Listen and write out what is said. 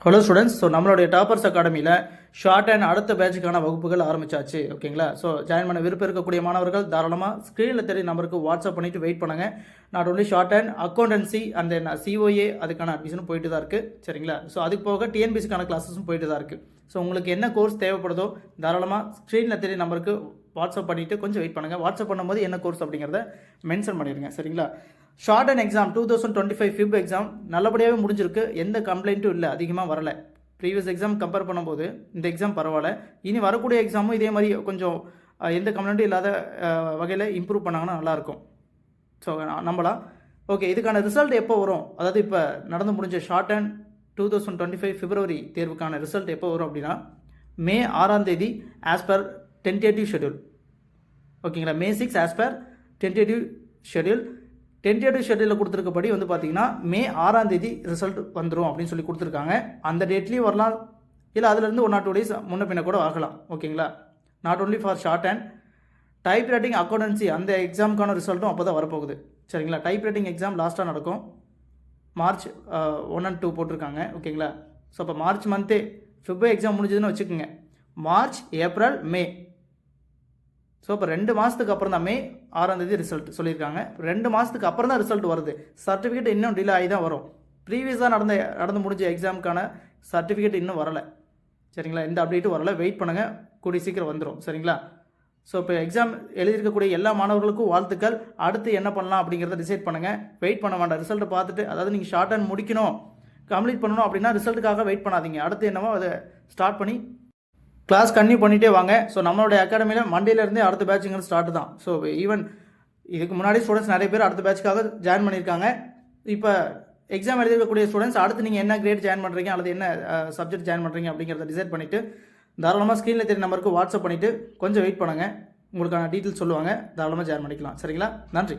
Hello students. So நம்மளுடைய toppers அகாடமியில் short and அடுத்த பேட்சுக்கான வகுப்புகள் ஆரம்பிச்சாச்சு. ஓகேங்களா? ஸோ ஜாயின் பண்ண விருப்பம் இருக்கக்கூடிய மாணவர்கள் தாராளமாக ஸ்க்ரீனில் தெரிய நம்பருக்கு வாட்ஸ்அப் பண்ணிவிட்டு வெயிட் பண்ணுங்கள். Not only short and accountancy and then COA அதுக்கான அட்மிஷனும் போயிட்டு தான் இருக்குது. சரிங்களா? ஸோ அதுக்கு போக டிஎன்பிசிக்கான கிளாஸஸும் போயிட்டு தான் இருக்குது. ஸோ உங்களுக்கு என்ன கோர்ஸ் தேவைப்படுதோ தாராளமாக ஸ்க்ரீனில் தெரிய நம்பருக்கு வாட்ஸ்அப் பண்ணிவிட்டு கொஞ்சம் வெயிட் பண்ணுங்கள். வாட்ஸ்அப் பண்ணும்போது என்ன கோர்ஸ் அப்படிங்கிறத மென்ஷன் பண்ணிடுங்க. சரிங்களா? ஷார்ட் அண்ட் எக்ஸாம் 2025 ஃபிப் எக்ஸாம் நல்லபடியாகவே முடிஞ்சிருக்கு. எந்த கம்ப்ளைண்ட்டும் இல்லை, அதிகமாக வரலை. ப்ரீவியஸ் எக்ஸாம் கம்பேர் பண்ணும்போது இந்த எக்ஸாம் பரவாயில்ல. இனி வரக்கூடிய எக்ஸாமும் இதே மாதிரி கொஞ்சம் எந்த கம்ப்ளைண்ட்டும் இல்லாத வகையில் இம்ப்ரூவ் பண்ணாங்கன்னா நல்லாயிருக்கும். ஸோ நம்பலாம். ஓகே, இதுக்கான ரிசல்ட் எப்போ வரும்? அதாவது இப்போ நடந்து முடிஞ்ச ஷார்ட் அண்ட் 2025 பிப்ரவரி தேர்வுக்கான ரிசல்ட் எப்போ வரும் அப்படின்னா மே 6ஆம் தேதி ஆஸ் பர் டென்டேட்டிவ் ஷெட்யூல். ஓகேங்களா? May 6 as per tentative schedule. Tentative ஷெட்யூலில் கொடுத்துருக்கப்படி வந்து பார்த்தீங்கன்னா மே 6ஆம் தேதி ரிசல்ட் வந்துடும் அப்படின்னு சொல்லி கொடுத்துருக்காங்க. அந்த டேட்லேயும் வரலாம், இல்லை அதுலேருந்து 1 or 2 days முன்ன பின்ன கூட ஆகலாம். ஓகேங்களா? Not only for short and type writing accountancy அந்த எக்ஸாமுக்கான ரிசல்ட்டும் அப்போ தான் வரப்போகுது. சரிங்களா? டைப் ரைட்டிங் எக்ஸாம் லாஸ்ட்டாக நடக்கும். மார்ச் 1 and 2 போட்டிருக்காங்க. ஓகேங்களா? ஸோ அப்போ மார்ச் மந்த்தே ஃபிப்ரவரி எக்ஸாம் முடிஞ்சதுன்னு வச்சுக்கோங்க. மார்ச், ஏப்ரல், மே. ஸோ இப்போ 2 மாதத்துக்கு அப்புறம் தான் மே 6ஆம் தேதி ரிசல்ட் சொல்லியிருக்காங்க. 2 மாதத்துக்கு அப்புறம் தான் ரிசல்ட் வருது. சர்டிஃபிகேட் இன்னும் டிலே ஆகி தான் வரும். ப்ரீவியஸாக நடந்து முடிஞ்ச எக்ஸாமுக்கான சர்டிஃபிகேட் இன்னும் வரலை. சரிங்களா? எந்த அப்டேட்டும் வரலை. வெயிட் பண்ணுங்கள், கூடிய சீக்கிரம் வந்துடும். சரிங்களா? ஸோ இப்போ எக்ஸாம் எழுதியிருக்கக்கூடிய எல்லா மாணவர்களுக்கும் வாழ்த்துக்கள். அடுத்து என்ன பண்ணலாம் அப்படிங்கிறத டிசைட் பண்ணுங்கள். வெயிட் பண்ண வேண்டாம். ரிசல்ட்டை பார்த்துட்டு, அதாவது நீங்கள் ஷார்ட் அண்ட் முடிக்கணும், கம்ப்ளீட் பண்ணணும் அப்படின்னா ரிசல்ட்டுக்காக வெயிட் பண்ணாதீங்க. அடுத்து என்னவோ அதை ஸ்டார்ட் பண்ணி கிளாஸ் கன்டினியூ பண்ணிகிட்டே வாங்க. ஸோ நம்மளுடைய அகாடமியில் மண்டேலேருந்தே அடுத்த பேட்சுங்கிறது ஸ்டார்ட் தான். ஸோ ஈவன் இதுக்கு முன்னாடி ஸ்டூடெண்ட்ஸ் நிறைய பேர் அடுத்த பேட்சுக்காக ஜாயின் பண்ணியிருக்காங்க. இப்போ எக்ஸாம் எழுதிருக்கக்கூடிய ஸ்டூடெண்ட்ஸ் அடுத்து நீங்கள் என்ன கிரேட் ஜாயின் பண்ணுறீங்க அல்லது என்ன சப்ஜெக்ட் ஜாயின் பண்ணுறீங்க அப்படிங்கிறத டிசைட் பண்ணிவிட்டு தாராளமாக ஸ்க்ரீனில் தெரிய நம்பருக்கு வாட்ஸ்அப் பண்ணிவிட்டு கொஞ்சம் வெயிட் பண்ணுங்கள். உங்களுக்கான டீட்டெயில்ஸ் சொல்லுவாங்க, தாராளமாக ஜாயின் பண்ணிக்கலாம். சரிங்களா? நன்றி.